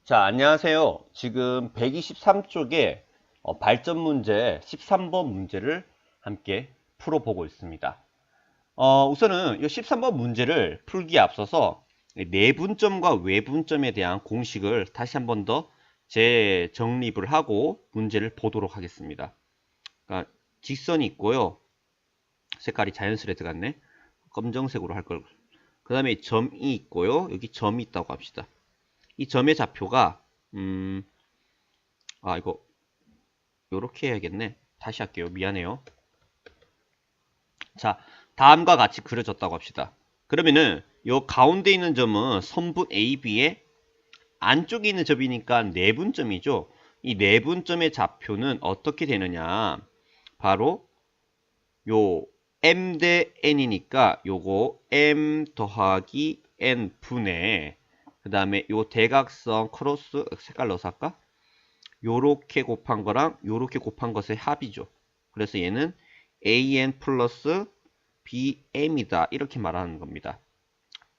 자, 안녕하세요. 지금 123쪽에 발전 문제 13번 문제를 함께 풀어보고 있습니다. 우선은 이 13번 문제를 풀기에 앞서서 내분점과 외분점에 대한 공식을 다시 한 번 더 재정립을 하고 문제를 보도록 하겠습니다. 그러니까 직선이 있고요. 색깔이 자연스레 들어갔네. 검정색으로 할 걸. 그 다음에 점이 있고요. 여기 점이 있다고 합시다. 이 점의 좌표가 이거 요렇게 해야겠네. 다시 할게요. 미안해요. 자, 다음과 같이 그려졌다고 합시다. 그러면은 요 가운데 있는 점은 선분 AB의 안쪽에 있는 점이니까 내분점이죠. 이 내분점의 좌표는 어떻게 되느냐? 바로 요 m 대 n이니까 요거 m 더하기 n 분의 그 다음에 요 대각선 크로스 색깔 넣어서 할까? 요렇게 곱한 거랑 요렇게 곱한 것의 합이죠. 그래서 얘는 an 플러스 bm이다. 이렇게 말하는 겁니다.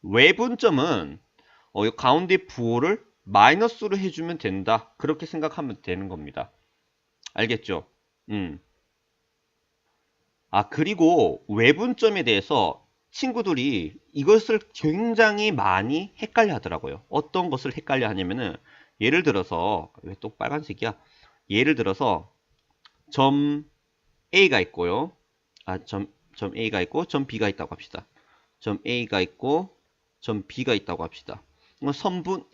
외분점은 요 가운데 부호를 마이너스로 해주면 된다. 그렇게 생각하면 되는 겁니다. 알겠죠? 그리고 외분점에 대해서 친구들이 이것을 굉장히 많이 헷갈려 하더라고요. 어떤 것을 헷갈려 하냐면은, 예를 들어서, 왜 또 빨간색이야? 예를 들어서, 점 A가 있고요. 점 A가 있고, 점 B가 있다고 합시다. 점 A가 있고, 점 B가 있다고 합시다. 선분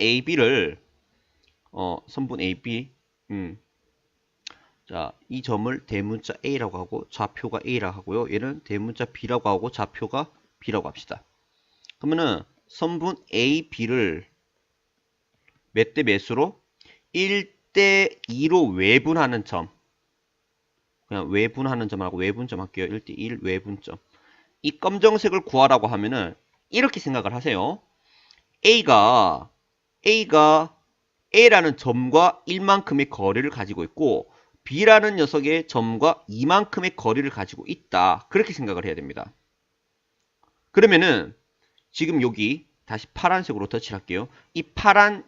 선분 AB, 자, 이 점을 대문자 A라고 하고 좌표가 A라고 하고요. 얘는 대문자 B라고 하고 좌표가 B라고 합시다. 그러면은 선분 A, B를 몇 대 몇으로? 1대 2로 외분하는 점. 그냥 외분하는 점하고 외분점 할게요. 1대 1 외분점. 이 검정색을 구하라고 하면은 이렇게 생각을 하세요. A가 A라는 점과 1만큼의 거리를 가지고 있고 B라는 녀석의 점과 이만큼의 거리를 가지고 있다. 그렇게 생각을 해야 됩니다. 그러면은 지금 여기 다시 파란색으로 터치를 할게요. 이 파란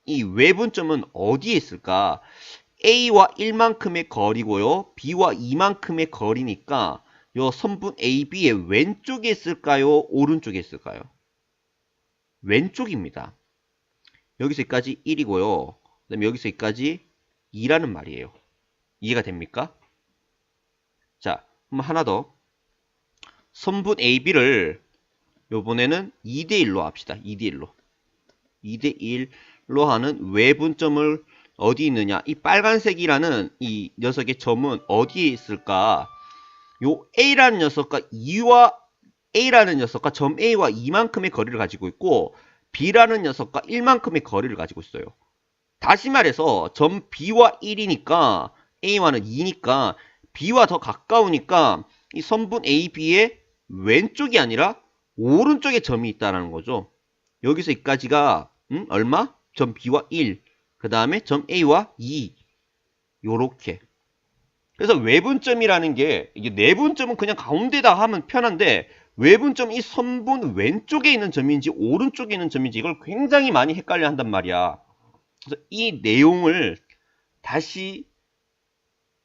이 외분점은 어디에 있을까? A와 1만큼의 거리고요. B와 2만큼의 거리니까 요 선분 AB의 왼쪽에 있을까요? 오른쪽에 있을까요? 왼쪽입니다. 여기서 여기까지 1이고요. 그 다음에 여기서 여기까지 2라는 말이에요. 이해가 됩니까? 자, 그럼 하나 더. 선분 AB를 요번에는 2대1로 합시다. 2대1로. 2대1로 하는 외분점을 어디 있느냐? 이 빨간색이라는 이 녀석의 점은 어디에 있을까? 요 A라는 녀석과 A라는 녀석과 점 A와 2만큼의 거리를 가지고 있고 B라는 녀석과 1만큼의 거리를 가지고 있어요. 다시 말해서 점 B와 1이니까 A와는 2니까 B와 더 가까우니까 이 선분 AB의 왼쪽이 아니라 오른쪽에 점이 있다는 거죠. 여기서 여기까지가 얼마? 점 B와 1, 그 다음에 점 A와 2 요렇게. 그래서 외분점이라는 게 이게 내분점은 그냥 가운데다 하면 편한데 외분점 이 선분 왼쪽에 있는 점인지 오른쪽에 있는 점인지 이걸 굉장히 많이 헷갈려 한단 말이야. 그래서 이 내용을 다시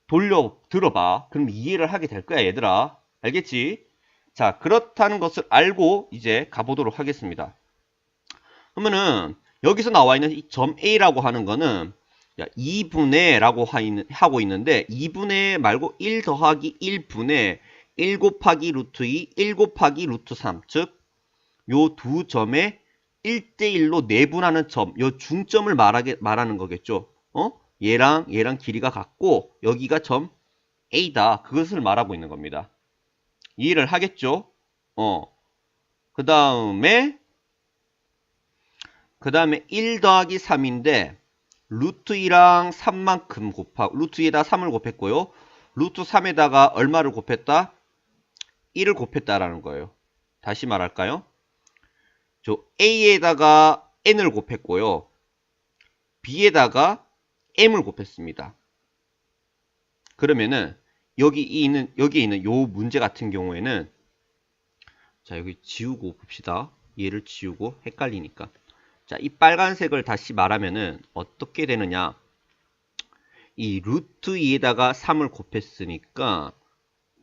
돌려 들어봐. 그럼 이해를 하게 될 거야, 얘들아. 알겠지? 자, 그렇다는 것을 알고 이제 가보도록 하겠습니다. 그러면은 여기서 나와 있는 이 점 A라고 하는 거는 2분의 라고 하고 있는데 2분의 말고 1 더하기 1분의 1 곱하기 루트 2, 1 곱하기 루트 3. 즉, 요 두 점의 1대1로 내분하는 점, 요 중점을 말하는 거겠죠. 얘랑 길이가 같고 여기가 점 A다. 그것을 말하고 있는 겁니다. 이해를 하겠죠? 그 다음에 1 더하기 3인데 루트 2랑 3만큼 루트 2에다 3을 곱했고요. 루트 3에다가 얼마를 곱했다? 1을 곱했다라는 거예요. 다시 말할까요? 저 A에다가 N을 곱했고요. B에다가 M을 곱했습니다. 그러면은 여기에 있는 요 문제 같은 경우에는 자, 여기 지우고 봅시다. 얘를 지우고 헷갈리니까. 자, 이 빨간색을 다시 말하면은 어떻게 되느냐. 이 루트 2에다가 3을 곱했으니까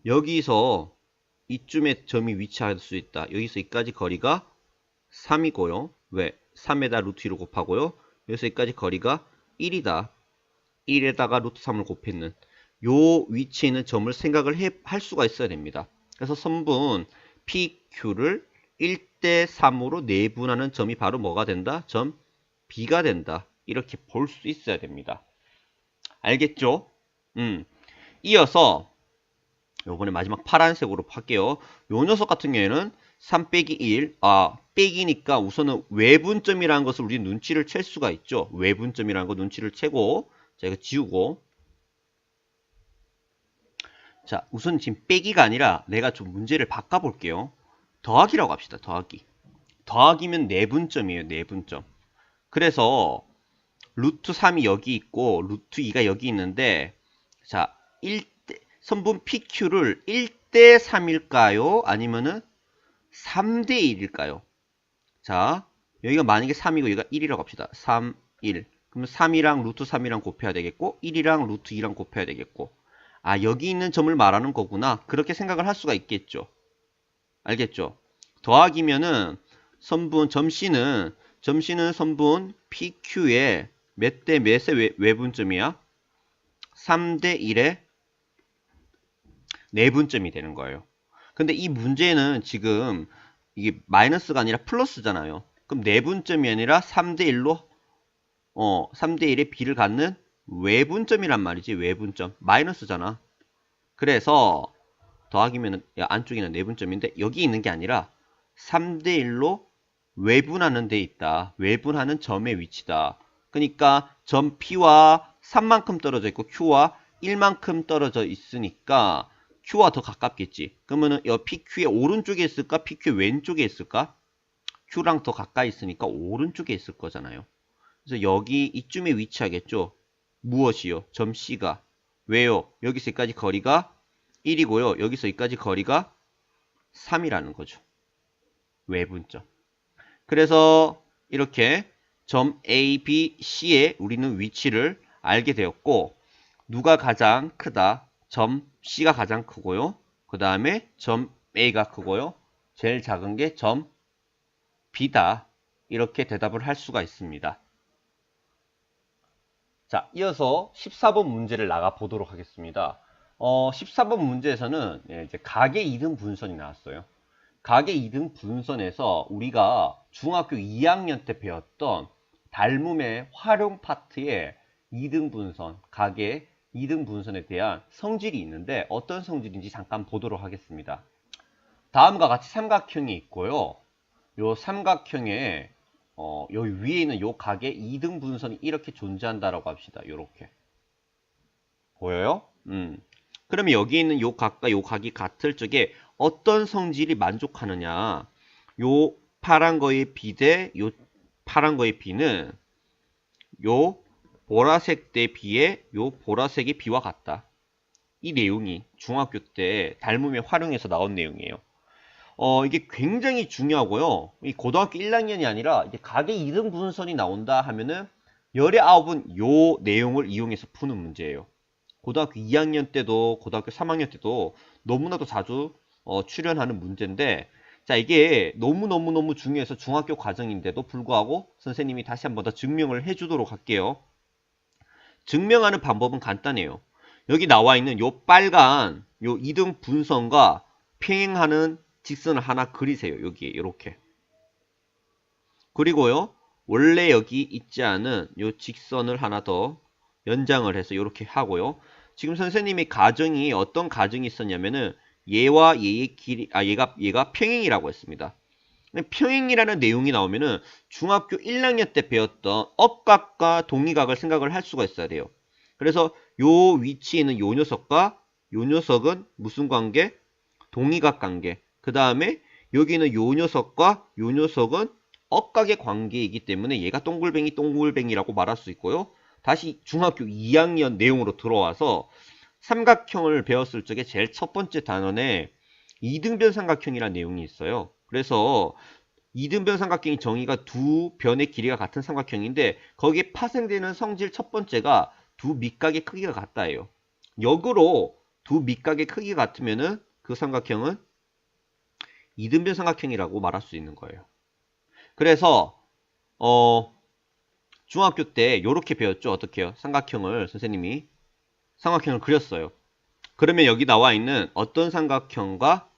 여기서 이쯤에 점이 위치할 수 있다. 여기서 여기까지 거리가 3이고요. 왜? 3에다 루트 2를 곱하고요. 여기서 여기까지 거리가 1이다. 1에다가 루트 3을 곱했는 요 위치에 있는 점을 생각을 할 수가 있어야 됩니다. 그래서 선분 PQ를 1대 3으로 내분하는 점이 바로 뭐가 된다? 점 B가 된다. 이렇게 볼 수 있어야 됩니다. 알겠죠? 이어서 요번에 마지막 파란색으로 할게요. 요 녀석 같은 경우에는 3 빼기 1, 빼기니까 우선은 외분점이라는 것을 우리 눈치를 챌 수가 있죠. 외분점이라는 거 눈치를 채고, 자, 이거 지우고. 자, 우선 지금 빼기가 아니라 내가 좀 문제를 바꿔볼게요. 더하기라고 합시다. 더하기. 더하기면 내분점이에요. 내분점. 그래서 루트 3이 여기 있고 루트 2가 여기 있는데, 자, 선분 PQ를 1대 3일까요? 아니면은 3대 1일까요? 자, 여기가 만약에 3이고 여기가 1이라고 합시다. 3, 1. 그러면 3이랑 루트 3이랑 곱해야 되겠고 1이랑 루트 2랑 곱해야 되겠고, 여기 있는 점을 말하는 거구나. 그렇게 생각을 할 수가 있겠죠. 알겠죠? 더하기면은 선분 점C는 선분 PQ에 몇 대 몇의 외분점이야? 3대 1의 내분점이 되는 거예요. 근데 이 문제는 지금 이게 마이너스가 아니라 플러스잖아요. 그럼 내분점이 아니라 3대 1로 3대 1의 B를 갖는 외분점이란 말이지. 외분점. 마이너스잖아. 그래서 더하기면은 안쪽에는 내분점인데 여기 있는 게 아니라 3대 1로 외분하는 데 있다. 외분하는 점의 위치다. 그러니까 점 P와 3만큼 떨어져 있고 Q와 1만큼 떨어져 있으니까 Q와 더 가깝겠지. 그러면은 PQ의 오른쪽에 있을까? PQ의 왼쪽에 있을까? Q랑 더 가까이 있으니까 오른쪽에 있을 거잖아요. 그래서 여기 이쯤에 위치하겠죠. 무엇이요? 점 C가. 왜요? 여기서 여기까지 거리가 1이고요. 여기서 여기까지 거리가 3이라는 거죠. 외분점. 그래서 이렇게 점 A, B, C의 우리는 위치를 알게 되었고, 누가 가장 크다? 점 C가 가장 크고요. 그 다음에 점 A가 크고요. 제일 작은 게 점 B다. 이렇게 대답을 할 수가 있습니다. 자, 이어서 14번 문제를 나가 보도록 하겠습니다. 14번 문제에서는 이제 가계 2등 분선이 나왔어요. 가계 2등 분선에서 우리가 중학교 2학년 때 배웠던 닮음의 활용 파트의 2등 분선, 가계 2등 분선에 대한 성질이 있는데 어떤 성질인지 잠깐 보도록 하겠습니다. 다음과 같이 삼각형이 있고요. 요 삼각형에 요 위에 있는 요 가계 2등 분선이 이렇게 존재한다라고 합시다. 요렇게. 보여요? 그러면 여기 있는 요 각과 요 각이 같을 적에 어떤 성질이 만족하느냐. 요 파란 거의 B 대 요 파란 거의 B는 요 보라색 대 B의 요 보라색의 B와 같다. 이 내용이 중학교 때 닮음의 활용에서 나온 내용이에요. 이게 굉장히 중요하고요. 이 고등학교 1학년이 아니라 이제 가계 2등 분선이 나온다 하면은 열의 9은 요 내용을 이용해서 푸는 문제예요. 고등학교 2학년 때도 고등학교 3학년 때도 너무나도 자주 출연하는 문제인데, 자, 이게 너무너무 중요해서 중학교 과정인데도 불구하고 선생님이 다시 한 번 더 증명을 해주도록 할게요. 증명하는 방법은 간단해요. 여기 나와 있는 요 빨간 요 2등 분선과 평행하는 직선을 하나 그리세요. 여기에 이렇게. 그리고요, 원래 여기 있지 않은 요 직선을 하나 더 연장을 해서 이렇게 하고요. 지금 선생님의 가정이 어떤 가정이 있었냐면은 얘와 얘의 길이 얘가 평행이라고 했습니다. 평행이라는 내용이 나오면은 중학교 1학년 때 배웠던 억각과 동의각을 생각을 할 수가 있어야 돼요. 그래서 요 위치에 있는 요 녀석과 요 녀석은 무슨 관계? 동의각 관계. 그 다음에 여기는 요 녀석과 요 녀석은 억각의 관계이기 때문에 얘가 동글뱅이라고 말할 수 있고요. 다시 중학교 2학년 내용으로 들어와서 삼각형을 배웠을 적에 제일 첫 번째 단원에 이등변 삼각형이라는 내용이 있어요. 그래서 이등변 삼각형의 정의가 두 변의 길이가 같은 삼각형인데 거기에 파생되는 성질 첫 번째가 두 밑각의 크기가 같다예요. 역으로 두 밑각의 크기가 같으면은 그 삼각형은 이등변 삼각형이라고 말할 수 있는 거예요. 그래서 중학교 때 이렇게 배웠죠. 어떻게요? 삼각형을 그렸어요. 그러면 여기 나와 있는 어떤 삼각형과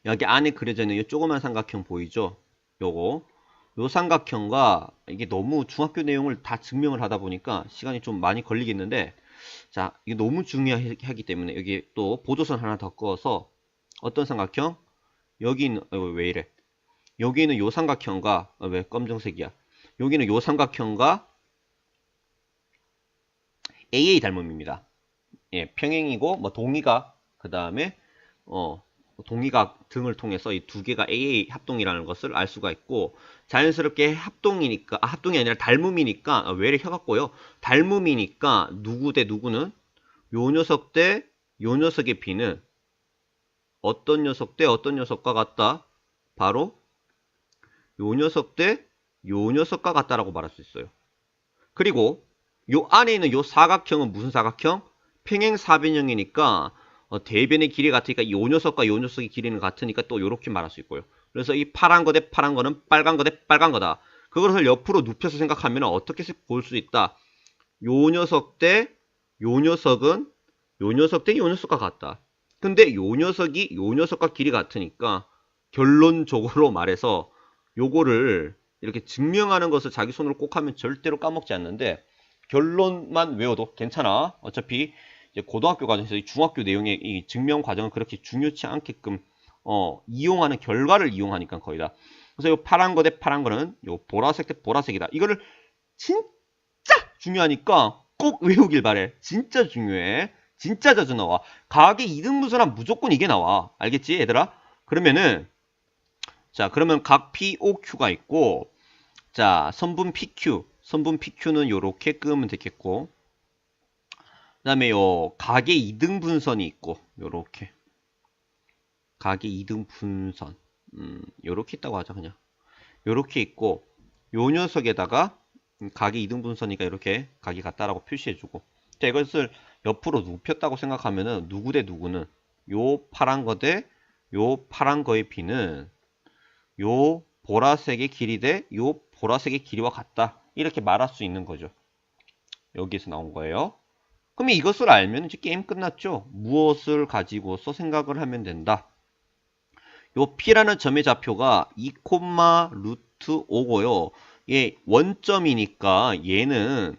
여기 안에 그려져 있는 이 조그만 삼각형 보이죠? 요 삼각형과 이게 너무 중학교 내용을 다 증명을 하다 보니까 시간이 좀 많이 걸리겠는데, 자, 이게 너무 중요하기 때문에 여기 또 보조선 하나 더 그어서 어떤 삼각형? 여기 있는, 왜 이래? 여기 있는 요 삼각형과, 왜 검정색이야? 여기는 요 삼각형과 AA 닮음입니다. 예, 평행이고, 뭐 동의각, 그 다음에, 동의각 등을 통해서 이 두 개가 AA 합동이라는 것을 알 수가 있고, 자연스럽게 합동이니까, 합동이 아니라 닮음이니까, 왜 이래 혀같고요. 닮음이니까, 누구 대 누구는, 요 녀석 대 요 녀석의 비는 어떤 녀석 대 어떤 녀석과 같다? 바로, 요 녀석 대 요 녀석과 같다라고 말할 수 있어요. 그리고, 요 안에 있는 요 사각형은 무슨 사각형? 평행사변형이니까 대변의 길이 같으니까 요 녀석과 요 녀석의 길이는 같으니까 또 요렇게 말할 수 있고요. 그래서 이 파란 거 대 파란 거는 빨간 거 대 빨간 거다. 그것을 옆으로 눕혀서 생각하면 어떻게 볼 수 있다. 요 녀석 대 요 녀석은 요 녀석 대 요 녀석과 같다. 근데 요 녀석이 요 녀석과 길이 같으니까 결론적으로 말해서 요거를 이렇게 증명하는 것을 자기 손으로 꼭 하면 절대로 까먹지 않는데 결론만 외워도 괜찮아. 어차피 이제 고등학교 과정에서 이 중학교 내용의 이 증명 과정은 그렇게 중요치 않게끔 이용하는 결과를 이용하니까 거의 다. 그래서 요 파란 거 대 파란 거는 요 보라색 대 보라색이다. 이거를 진짜 중요하니까 꼭 외우길 바래. 진짜 중요해. 진짜 자주 나와. 과학의 2등분수란 무조건 이게 나와. 알겠지, 얘들아? 그러면은 자, 그러면 각 POQ가 있고 자, 선분 PQ는 요렇게 끄면 되겠고 그 다음에 요 각의 2등분선이 있고 요렇게 각의 2등분선 요렇게 있다고 하자 그냥 요렇게 있고 요 녀석에다가 각의 2등분선이니까 이렇게 각이 같다라고 표시해주고 자, 이것을 옆으로 눕혔다고 생각하면은 누구 대 누구는 요 파란 거 대 요 파란 거의 비는 요 보라색의 길이 대 요 보라색의 길이와 같다. 이렇게 말할 수 있는 거죠. 여기에서 나온 거예요. 그러면 이것을 알면 이제 게임 끝났죠. 무엇을 가지고서 생각을 하면 된다. 요 P라는 점의 좌표가 2, 루트 5고요. 얘 원점이니까 얘는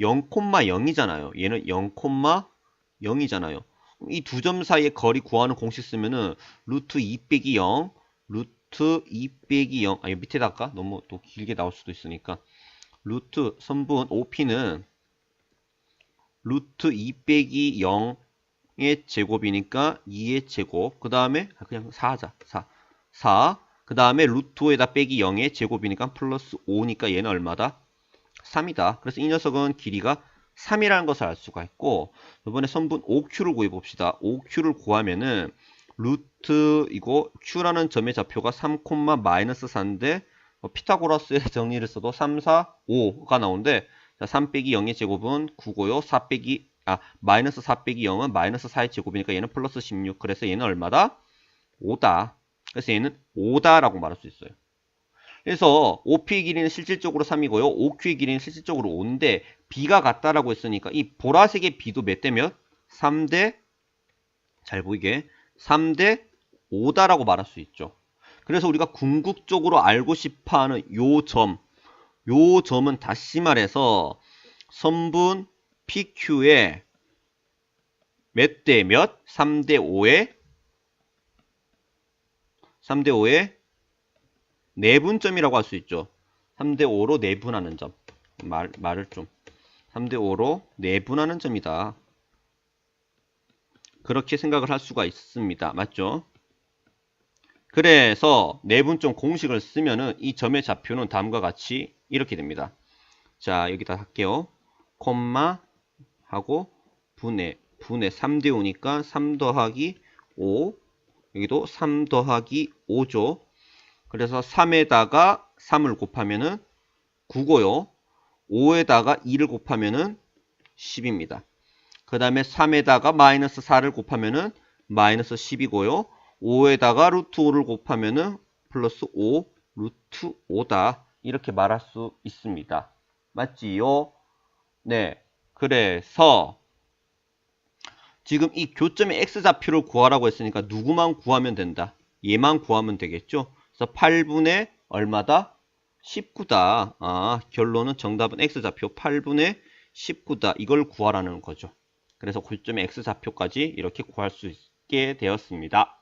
0,0이잖아요. 얘는 0,0이잖아요. 이 두 점 사이의 거리 구하는 공식 쓰면은 루트 2 빼기 0, 루트 2 빼기 0, 이거 밑에다 할까? 너무 또 길게 나올 수도 있으니까. 루트 선분 OP는 루트 2 빼기 0의 제곱이니까 2의 제곱. 그 다음에 그냥 4 하자. 4. 그 다음에 루트 5에다 빼기 0의 제곱이니까 플러스 5니까 얘는 얼마다? 3이다. 그래서 이 녀석은 길이가 3이라는 것을 알 수가 있고 이번에 선분 OQ를 구해 봅시다. OQ를 구하면은 루트 이거 Q라는 점의 좌표가 3, 마이너스 4인데 피타고라스의 정리를 써도 3, 4, 5가 나오는데 자, 3 빼기 0의 제곱은 9고요. 마이너스 4 빼기 0은 마이너스 4의 제곱이니까 얘는 플러스 16. 그래서 얘는 얼마다? 5다. 그래서 얘는 5다라고 말할 수 있어요. 그래서 OP의 길이는 실질적으로 3이고요. OQ의 길이는 실질적으로 5인데 B가 같다라고 했으니까 이 보라색의 B도 몇 대 몇? 3대 잘 보이게 3대 5다라고 말할 수 있죠. 그래서 우리가 궁극적으로 알고 싶어하는 요 점은 다시 말해서 선분 PQ의 몇 대 몇? 3대 5의 내분점이라고 할 수 있죠. 3대 5로 내분하는 점. 말을 좀. 3대 5로 내분하는 점이다. 그렇게 생각을 할 수가 있습니다. 맞죠? 그래서 내분점 공식을 쓰면은 이 점의 좌표는 다음과 같이 이렇게 됩니다. 자, 여기다 할게요. 콤마 하고 분의 3대 5니까 3 더하기 5 여기도 3 더하기 5죠. 그래서 3에다가 3을 곱하면은 9고요. 5에다가 2를 곱하면은 10입니다. 그 다음에 3에다가 마이너스 4를 곱하면은 마이너스 10이고요. 5에다가 루트 5를 곱하면은 플러스 5, 루트 5다. 이렇게 말할 수 있습니다. 맞지요? 네. 그래서 지금 이 교점의 x좌표를 구하라고 했으니까 누구만 구하면 된다. 얘만 구하면 되겠죠? 그래서 8분의 얼마다? 19다. 아, 결론은 정답은 x좌표 8분의 19다. 이걸 구하라는 거죠. 그래서 교점의 x좌표까지 이렇게 구할 수 있게 되었습니다.